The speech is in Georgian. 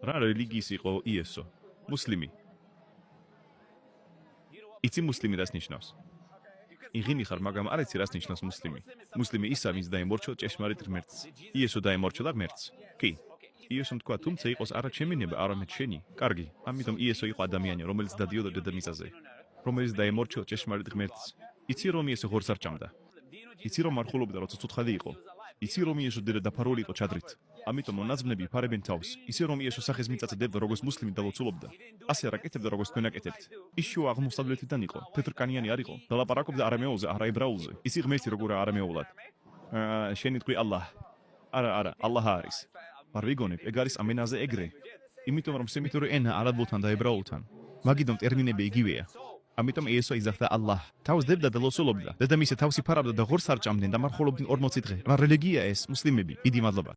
რა რელიგიის იყო იესო? მუსლიმი. იცი მუსლიმი რას ნიშნავს? იღინი ხარ, მაგრამ არ იცი რას ნიშნავს მუსლიმი. მუსლიმი ისა, ვინც დაემორჩილა ჭეშმარიტ ღმერთს. იესო დაემორჩილა ღმერთს. კი. იესომ თქვა, თუმცა იყოს არა ჩემი ნება, არამედ შენი. კარგი. ამიტომ იესო იყო ადამიანი, რომელიც დადიოდა დედამიწაზე, რომელიც დაემორჩილა ჭეშმარიტ ღმერთს. იცი რომ იესო ღორს არ ჭამდა. იცი რომ არ ხულობდა, როცა ცუცხალი იყო. იცი რომ იესო დედა დაფარული იყო ჩადრით. ამიტომ მონაზვნები ფარებენ თავს. ისე რომ იესო სახეს მიწაზე დებდა, როგორც მუსლიმი დალოცულობდა. ასე არ აკეთებდა, როგორც თქვენ აკეთებთ. ის შუა აღმოსავლეთიდან იყო, თეთრკანიანი არ იყო. დალაპარაკობდა არამეულზე, არა ებრაულზე. ისი ღმერთი როგორ არამეულად. შენი თქვი ალლაჰ. არა, ალლაჰ არის. არ ვიგონებ, ეგ არის ამენაზე ეგრე. იმიტომ რომ სემიტური ენა არაბულთან და ებრაულთან. მაგიტომ ტერმინები იგივეა. ამიტომ იესო იზახდა ალლაჰ. თავს დებდა და ლოცულობდა. დედამისი თავს იფარავდა და ღორს არ ჭამდნენ და მარხულობდნენ 40 დღე. რა რელიგია ეს? მუსლიმები. დიდი მადლობა.